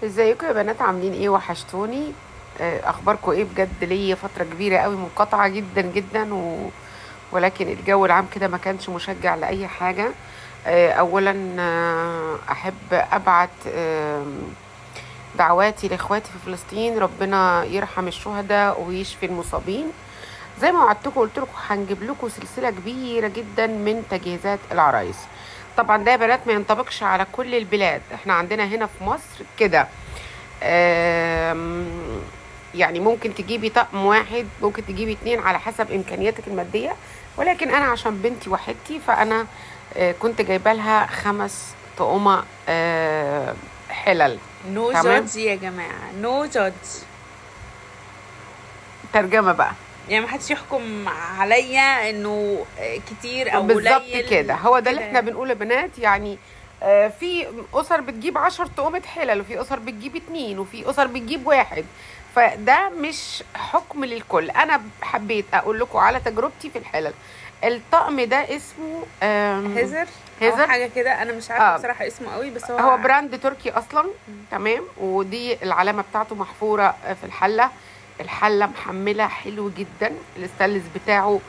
ازيكم يا بنات؟ عاملين ايه؟ وحشتوني. اخباركم ايه؟ بجد ليا فتره كبيره قوي منقطعه جدا جدا ولكن الجو العام كده ما كانش مشجع لاي حاجه. اولا احب ابعت دعواتي لاخواتي في فلسطين، ربنا يرحم الشهداء ويشفي المصابين. زي ما وعدتكم قلت لكم هنجيب لكم سلسله كبيره جدا من تجهيزات العرايس. طبعا ده يا بنات ما ينطبقش على كل البلاد، احنا عندنا هنا في مصر كده. يعني ممكن تجيبي طقم واحد، ممكن تجيبي اتنين على حسب امكانياتك الماديه، ولكن انا عشان بنتي وحيدتي فانا كنت جايبه لها 5 طقمه حلل. نو تمام، جادج يا جماعه، نو جادج. ترجمه بقى. يعني ما حدش يحكم عليا انه كتير او بالظبط قليل كده، هو ده اللي كده احنا يعني. بنقوله يا بنات. يعني في اسر بتجيب 10 طقمة حلل، وفي اسر بتجيب 2، وفي اسر بتجيب 1. فده مش حكم للكل، انا حبيت اقول لكم على تجربتي في الحلل. الطقم ده اسمه هزر او هيزر. حاجه كده، انا مش عارفه اه، بصراحه اسمه قوي، بس هو هو براند تركي اصلا. تمام، ودي العلامه بتاعته محفوره في الحله. الحله محمله حلو جدا، الستانلس بتاعه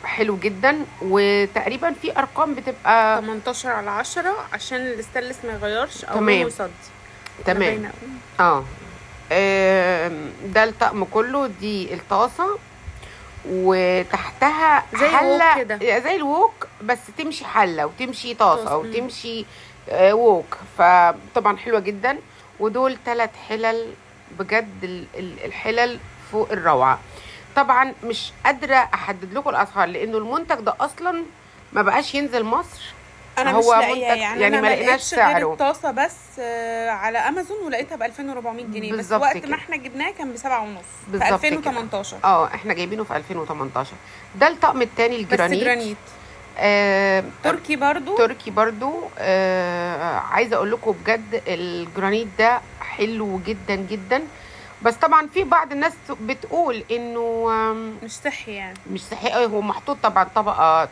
حلو جدا، وتقريبا في ارقام بتبقى 18/10 عشان الستانلس ما يغيرش او لونه تمام. يصدي. أنا تمام. باينة أوي. اه. ده الطقم كله، دي الطاسه وتحتها زي الوok حله كده. زي الوok، بس تمشي حله وتمشي طاسه طاس. وتمشي ووك، فطبعا حلوه جدا. ودول 3 حلل، بجد الحلل فوق الروعه. طبعا مش قادره احدد لكم الاسعار لانه المنتج ده اصلا ما بقاش ينزل مصر. انا مش هو لاقيه، منتج يعني يعني انا ما ما لقيناش لقيتش غير سعره. الطاسه بس على امازون، ولقيتها ب 2400 جنيه، بس بالظبط وقت ما كده. احنا جبناه كان ب7.5 في بالظبط كده. 2018. احنا جايبينه في 2018. ده الطقم التاني بس الجرانيت. جرانيت آه تركي برضو. تركي برضو. عايزه اقول لكم بجد الجرانيت ده حلو جدا جدا. بس طبعا في بعض الناس بتقول انه مش صحي يعني. مش صحي قوي، هو محطوط طبعا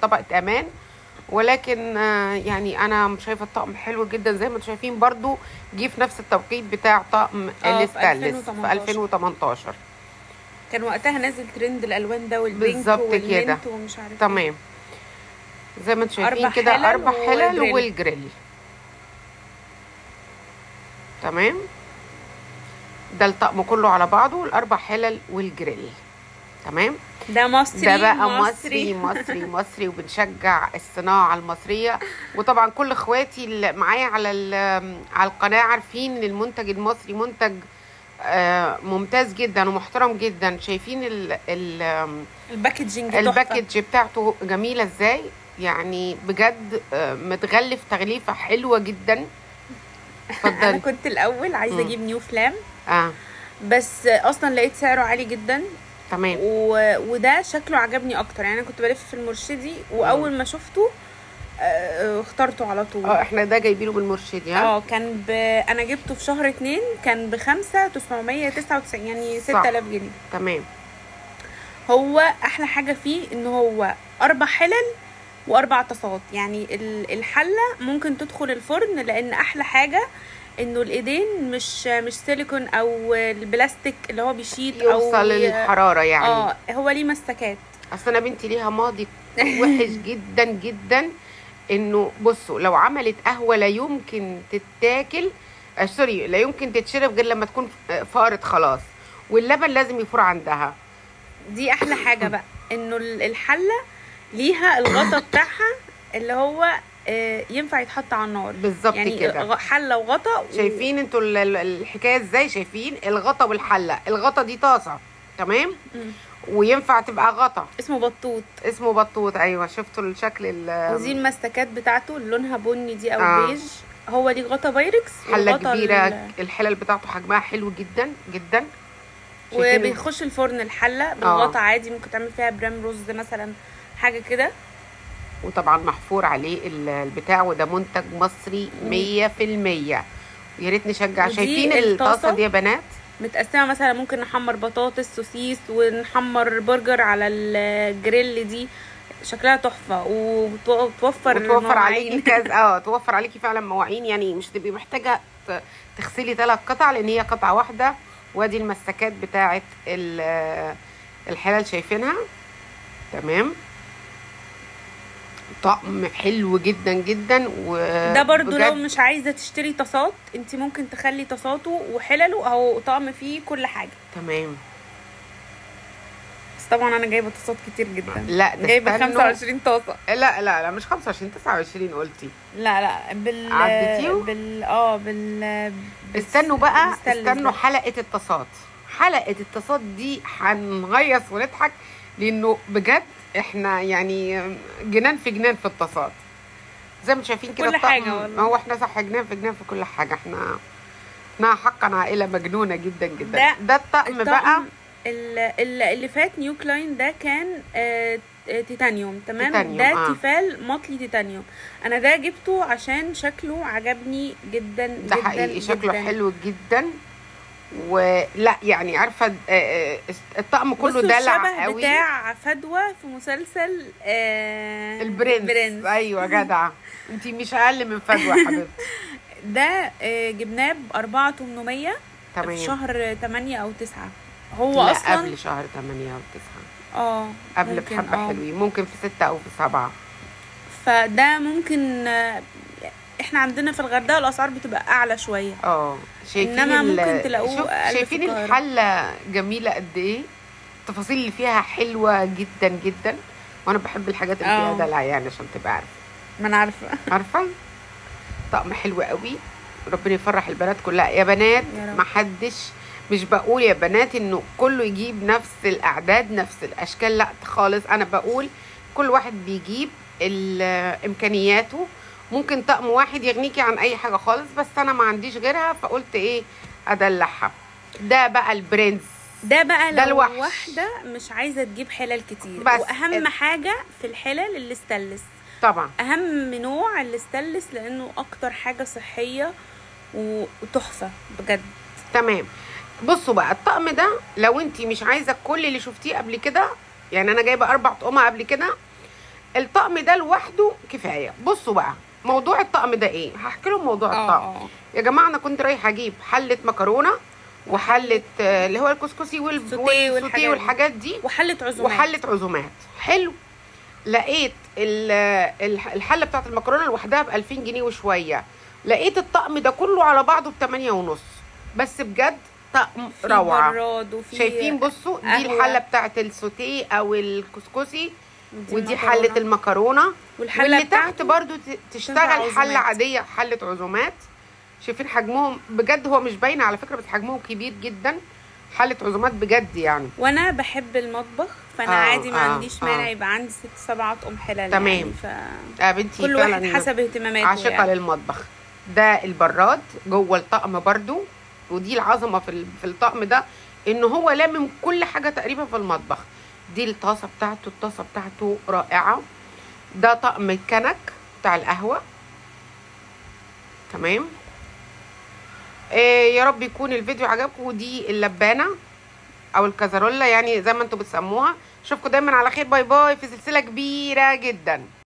طبقه امان، ولكن يعني انا شايفه الطقم حلو جدا. زي ما انتم شايفين برضو جه في نفس التوقيت بتاع طقم في الستانلس في 2018 2018. كان وقتها نازل ترند الالوان ده، والبينك بالظبط كده. والمنت ومش عارف ايه. تمام، زي ما انتم شايفين 4 كده، حلل 4 حلل وجريل. والجريل. تمام، ده الطقم كله على بعضه، ال4 حلل والجريل. تمام، ده مصري ده بقى مصري. مصري مصري، وبنشجع الصناعة المصرية. وطبعا كل اخواتي اللي معايا على القناة عارفين ان المنتج المصري منتج ممتاز جدا ومحترم جدا. شايفين الباكجينج تحفه. الباكج بتاعته جميلة ازاي، يعني بجد متغلف تغليفة حلوة جدا. انا اتفضلي. كنت الاول عايزه اجيب نيو فلام، اه، بس اصلا لقيت سعره عالي جدا. تمام. وده شكله عجبني اكتر، يعني انا كنت بلف في المرشدي واول ما شفته اخترته على طول. احنا ده جايبينه بالمرشدي. ها، انا جبته في شهر 2، كان ب5,999، يعني صح. 6000 جنيه. تمام. هو احلى حاجه فيه ان هو 4 حلل و4 طاسات، يعني الحله ممكن تدخل الفرن، لان احلى حاجه انه الايدين مش سيليكون او البلاستيك اللي هو بيشيط او يوصل الحرارة يعني. هو ليه مسكات. اصل انا بنتي ليها ماضي وحش جدا جدا. انه بصوا، لو عملت قهوة لا يمكن تتاكل، سوري، لا يمكن تتشرب غير لما تكون فارت خلاص، واللبن لازم يفور عندها. دي احلى حاجه بقى، انه الحله ليها الغطا بتاعها اللي هو ينفع يتحط على النار. بالظبط يعني كده. حله وغطا. شايفين انتوا الحكايه ازاي؟ شايفين الغطا والحله؟ الغطا دي طاسه، تمام، وينفع تبقى غطا. اسمه بطوط. اسمه بطوط، ايوه. شفتوا الشكل ودي المسكات بتاعته اللي لونها بني دي او بيج. هو ليه غطا بايركس، حله كبيره. الحلل بتاعته حجمها حلو جدا جدا. وبيخش الفرن الحله بالغطا عادي، ممكن تعمل فيها برام رز مثلا، حاجه كده. وطبعا محفور عليه البتاع، وده منتج مصري 100%. يا ريت نشجع. شايفين الطاسه دي يا بنات متقسمه، مثلا ممكن نحمر بطاطس سوسيس ونحمر برجر على الجريل. دي شكلها تحفه، وتوفر عليكي كذا توفر عليكي فعلا مواعين، يعني مش تبقي محتاجه تغسلي 3 قطع لان هي قطعه واحده. وادي المسكات بتاعه الحلال شايفينها. تمام. طقم حلو جدا جدا. ده برضو لو مش عايزه تشتري طاسات انت ممكن تخلي طاساته وحلله اهو، طقم فيه كل حاجه. تمام. بس طبعا انا جايبه طاسات كتير جدا. لا ده جايبه 25 طاسه. لا مش 25، 29 قلتي. لا عدتيو؟ استنوا بقى، استنوا حلقه الطاسات. حلقه الطاسات دي هنهيص ونضحك لانه بجد احنا يعني جنان في جنان في الطاسات زي ما شايفين كده. كل حاجه والله. هو احنا صح جنان في جنان في كل حاجه. احنا حقا عائله مجنونه جدا جدا. ده الطقم بقى اللي فات نيو كلاين ده كان تيتانيوم. تمام. ده تيفال مطلي تيتانيوم. انا ده جبته عشان شكله عجبني جدا ده جدا. حقيقي شكله حلو جدا. ولا يعني عارفه الطقم كله دلع قوي. بتاع فدوى في مسلسل البرنس. ايوه جدعه. انتي مش اقل من فدوى يا حبيبتي. ده جبناه ب4800 تمام في شهر 8 أو 9. هو لا اصلا قبل شهر 8 أو 9. قبل بحبه حلوين، ممكن في 6 أو في 7. فده ممكن احنا عندنا في الغردقه الاسعار بتبقى اعلى شويه. شايفين انما ممكن تلاقوه شايفين الحله جميله قد ايه. التفاصيل اللي فيها حلوه جدا جدا. وانا بحب الحاجات اللي فيها دلع يعني عشان تبقى عارفه. ما انا عارفه. طقم حلو قوي. ربنا يفرح البنات كلها يا بنات. محدش، مش بقول يا بنات انه كله يجيب نفس الاعداد نفس الاشكال، لا خالص. انا بقول كل واحد بيجيب امكانياته. ممكن طقم واحد يغنيكي عن اي حاجه خالص، بس انا ما عنديش غيرها فقلت ايه ادلعها. ده بقى البرنس. ده بقى لو واحده مش عايزه تجيب حلل كتير. واهم حاجه في الحلل الاستانلس طبعا. اهم نوع الاستانلس لانه اكتر حاجه صحيه وتحفه بجد. تمام. بصوا بقى الطقم ده لو انتي مش عايزه كل اللي شفتيه قبل كده، يعني انا جايبه 4 طقم قبل كده، الطقم ده لوحده كفايه. بصوا بقى موضوع الطقم ده ايه، هحكي لهم موضوع الطقم. يا جماعه انا كنت رايحه اجيب حله مكرونه وحله اللي هو الكسكسي والسوتيه والحاجات دي وحله عزومات. حلو. لقيت الحله بتاعت المكرونه لوحدها ب 2000 جنيه وشويه. لقيت الطقم ده كله على بعضه ب8.5. بس بجد طقم روعه. شايفين بصوا دي الحله بتاعت السوتيه او الكسكسي ودي حله المكرونه. واللي تحت برضو تشتغل حله عاديه حله عزومات. شايفين حجمهم بجد هو مش باين على فكره بس حجمهم كبير جدا. حله عزومات بجد يعني. وانا بحب المطبخ فانا عادي ما عنديش مانع يبقى عندي 6-7 اطقم حلال. تمام. يعني بنتي كل واحد حسب اهتماماته. عاشقه يعني للمطبخ. ده البراد جوه الطقم برضو. ودي العظمه في الطقم ده ان هو لامم كل حاجه تقريبا في المطبخ. دي الطاسه بتاعته رائعه. ده طقم الكنك بتاع القهوه. تمام. يا رب يكون الفيديو عجبكم. ودي اللبانه او الكازارولا يعني زي ما انتم بتسموها. اشوفكم دايما على خير. باي باي في سلسله كبيره جدا.